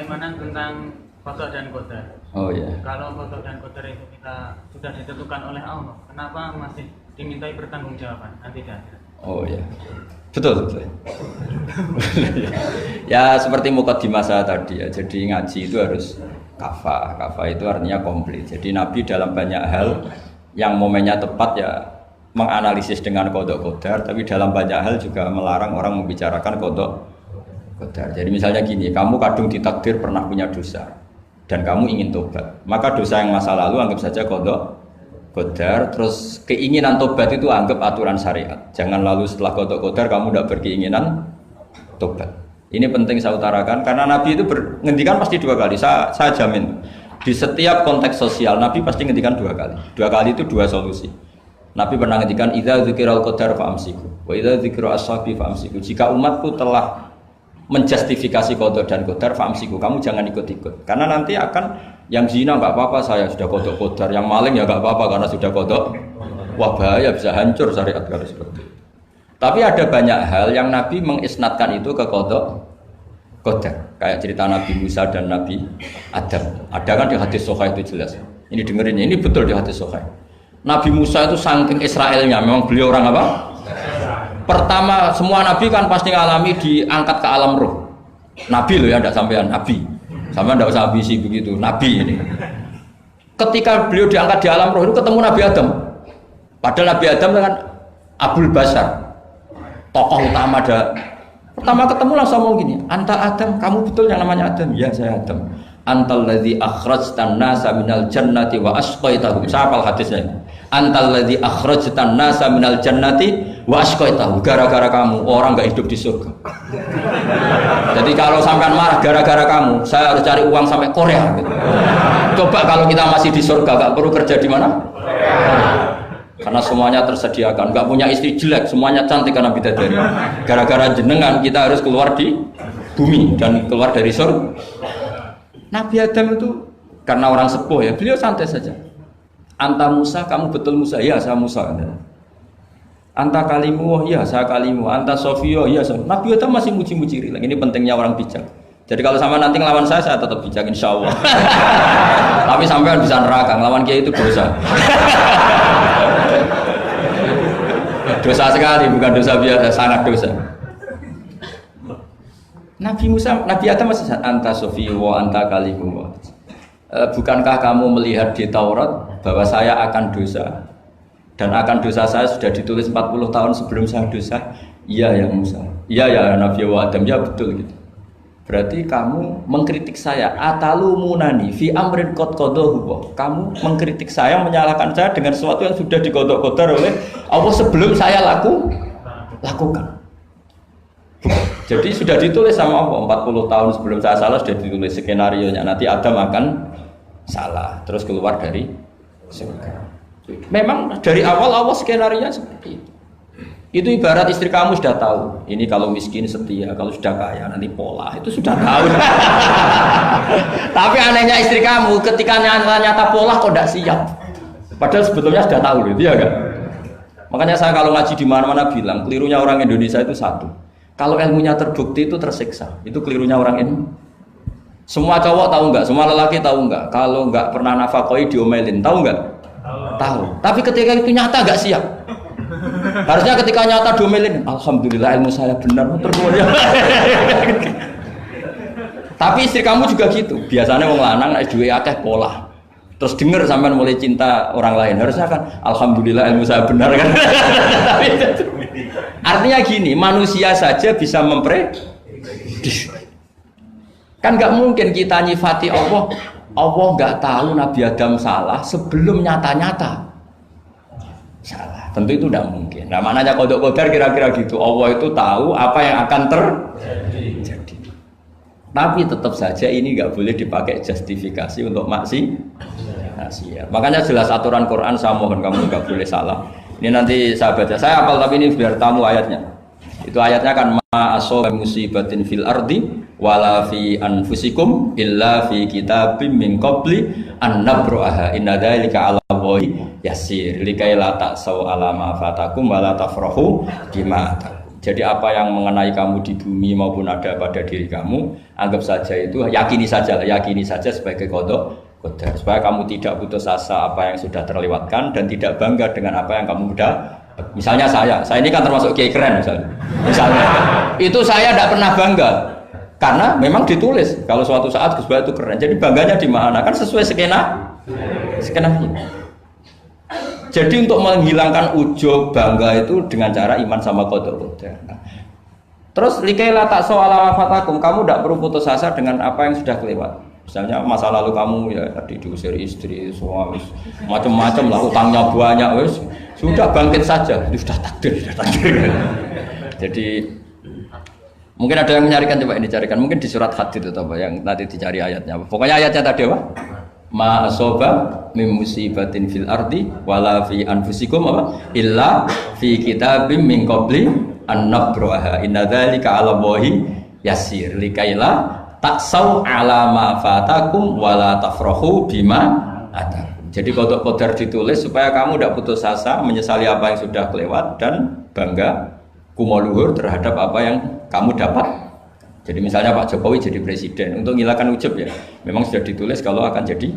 bagaimana tentang qada dan qadar? Oh ya. Kalau qada dan qadar itu kita sudah ditentukan oleh Allah, kenapa masih dimintai pertanggungjawaban nanti di akhirat? Oh ya. Betul betul. Ya seperti mukadimah saya tadi ya. Jadi ngaji itu harus kafah. Kafah itu artinya komplit. Jadi Nabi dalam banyak hal yang momennya tepat ya menganalisis dengan qada qadar, tapi dalam banyak hal juga melarang orang membicarakan qada qadar. Jadi misalnya gini, kamu kadung ditakdir pernah punya dosa dan kamu ingin tobat, maka dosa yang masa lalu anggap saja qada qadar, terus keinginan tobat itu anggap aturan syariat. Jangan lalu setelah qada qadar kamu tidak berkeinginan tobat. Ini penting saya utarakan karena Nabi itu ngendikan pasti dua kali. Saya jamin di setiap konteks sosial Nabi pasti ngendikan dua kali. Dua kali itu dua solusi. Nabi pernah ngendikan idza dzikiral qadar fa'amsiku wa idza dzikra ashabi fa'amsiku. Jika umatku telah menjustifikasi qada dan qadar fa'amsiku, kamu jangan ikut-ikut. Karena nanti akan yang zina enggak apa-apa, saya sudah qada qadar, yang maling ya enggak apa-apa karena sudah qada. Wah bahaya, bisa hancur syariat kalau seperti itu. Tapi ada banyak hal yang Nabi mengisnadkan itu ke qada qadar. Kayak cerita Nabi Musa dan Nabi Adam. Ada kan di hadis Sahih itu jelas. Ini dengerin, ini betul di hadis Sahih. Nabi Musa itu saking Israelnya, memang beliau orang apa? Pertama, semua Nabi kan pasti ngalami diangkat ke alam roh. Nabi loh ya, tidak sampean Nabi. Sama tidak usah ambisi begitu, Nabi ini. Ketika beliau diangkat di alam roh itu ketemu Nabi Adam. Padahal Nabi Adam kan Abul Basar, tokoh utama ada. Pertama ketemu langsung ngomong gini, anta Adam, kamu betul yang namanya Adam? Ya saya Adam. Antal ladzi akhrajtan nasa minal jannati wa asqaitahum. Saya hafal hadisnya. Antal ladzi akhrajtan nasa minal jannati wa asqaitahum. Gara-gara kamu orang enggak hidup di surga. Jadi kalau sampean marah gara-gara kamu, saya harus cari uang sampai Korea gitu. Coba kalau kita masih di surga enggak perlu kerja di mana? Karena semuanya tersediakan, enggak punya istri jelek, semuanya cantik karena bidadari. Gara-gara jenengan kita harus keluar di bumi dan keluar dari surga. Nabi Adam itu karena orang sepuh ya, beliau santai saja. Anta Musa, kamu betul Musa? Ya, saya Musa. Anta kalimu, ya saya kalimu. Anta Sofio, ya saya. Nabi Adam masih muji-muji rilek. Ini pentingnya orang bijak. Jadi kalau sama nanti ngelawan saya tetap bijak insya Allah. Tapi sampean bisa neraka, ngelawan kiai itu dosa. Dosa sekali, bukan dosa biasa, sangat dosa. Nabi Musa, Nabi Adam masih anta sofi wa anta kalimu. Bukankah kamu melihat di Taurat bahwa saya akan dosa dan akan dosa saya sudah ditulis 40 tahun sebelum saya dosa? Iya ya Musa. Iya ya Nabi Adam, ya betul gitu. Berarti kamu mengkritik saya atalumunani fi amrin qad qadahu. Kamu mengkritik saya, menyalahkan saya dengan sesuatu yang sudah diqada-qadar oleh Allah sebelum saya lakukan. Jadi sudah ditulis sama Allah 40 tahun sebelum saya salah sudah ditulis skenario-nya nanti Adam akan salah terus keluar dari surga. Memang dari awal Allah skenario-nya seperti itu. Itu ibarat istri kamu sudah tahu ini kalau miskin setia, kalau sudah kaya nanti pola, itu sudah tahu. Tapi anehnya istri kamu ketika nyata pola kok tidak siap. Padahal sebetulnya sudah tahu loh, iya kan? Makanya saya kalau ngaji di mana-mana bilang kelirunya orang Indonesia itu satu. Kalau ilmunya terbukti itu tersiksa, itu kelirunya orang ini. Semua cowok tahu enggak? Semua lelaki tahu enggak? Kalau enggak pernah nafakoi diomelin, tahu enggak? Tahu. Tapi ketika itu nyata enggak siap. Harusnya ketika nyata diomelin, alhamdulillah ilmu saya benar, termulia. Tapi istri kamu juga gitu. Biasanya wong lanang nek duwe akeh pola. Terus denger sampean mulai cinta orang lain. Harusnya kan alhamdulillah ilmu saya benar kan. Artinya gini, manusia saja bisa memprediksi. Kan nggak mungkin kita nyifati Allah. Allah nggak tahu Nabi Adam salah sebelum nyata-nyata salah. Tentu itu tidak mungkin. Nah, maknanya qada qadar kira-kira gitu. Allah itu tahu apa yang akan terjadi. Tapi tetap saja ini nggak boleh dipakai justifikasi untuk maksiat. Makanya jelas aturan Quran, saya mohon kamu nggak boleh salah. Ini nanti saya baca. Saya hafal tapi ini biar tamu ayatnya. Itu ayatnya kan ma asaba musibatin fil ardi wala fi anfusikum illa fi kitabim min qabli an nabraha inna dzalika 'ala Allahi yasir likai la ta'sau ala ma fatakum wa la tafrahu bima atakum. Jadi apa yang mengenai kamu di bumi maupun ada pada diri kamu, anggap saja itu, yakini saja sebagai qada qadar. Supaya kamu tidak putus asa apa yang sudah terlewatkan dan tidak bangga dengan apa yang kamu udah. Misalnya saya ini kan termasuk kiai keren misalnya. Itu saya tidak pernah bangga karena memang ditulis kalau suatu saat Gus Bah itu keren. Jadi bangganya di mana? Kan sesuai skenanya. Jadi untuk menghilangkan ujub bangga itu dengan cara iman sama qada qadar. Terus likaila tak soala wafatakum, kamu tidak perlu putus asa dengan apa yang sudah kelewat. Misalnya masa lalu kamu ya tadi diusir istri, suami, macam-macam lah, utangnya banyak, wes sudah bangkit saja, itu sudah takdir. Jadi mungkin ada yang menyarikan, coba ini carikan, mungkin di surat Hadid atau apa yang nanti dicari ayatnya. Pokoknya ayatnya tadi apa? Ma asoba min musibatin fil ardi wala fi anfusikum apa? Illa fi kitabim min qabli an nabraha. Inna dzalika 'ala Allahi yasir. Likaila taksau ala ma fatakum wala tafrahu bima atakum. Jadi qada qadar ditulis supaya kamu tidak putus asa menyesali apa yang sudah kelewat dan bangga kumoluhur terhadap apa yang kamu dapat. Jadi misalnya Pak Jokowi jadi presiden untuk menghilangkan ujub ya, memang sudah ditulis kalau akan jadi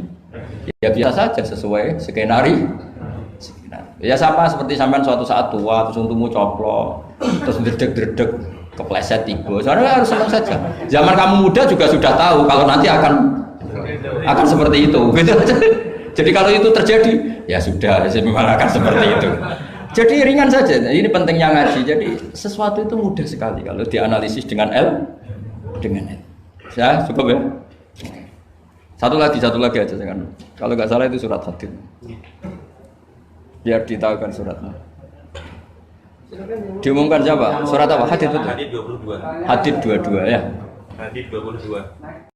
ya biasa saja sesuai skenario. Ya sama seperti sampean suatu saat tua terus untukmu coplok terus dredeg kepleset tiba. Soalnya harus senang saja. Zaman kamu muda juga sudah tahu kalau nanti akan seperti itu. Gitu. Jadi kalau itu terjadi, ya sudah, memang akan seperti itu. Jadi ringan saja. Ini pentingnya ngaji. Jadi sesuatu itu mudah sekali kalau dianalisis dengan dengan L. Ya cukup ya. Satu lagi aja kan. Kalau nggak salah itu surat Hadid. Biar ditahukan suratnya. Diumumkan siapa? Surat apa? Hadid betul? Hadid 22. Hadid 22 ya. Hadid 22.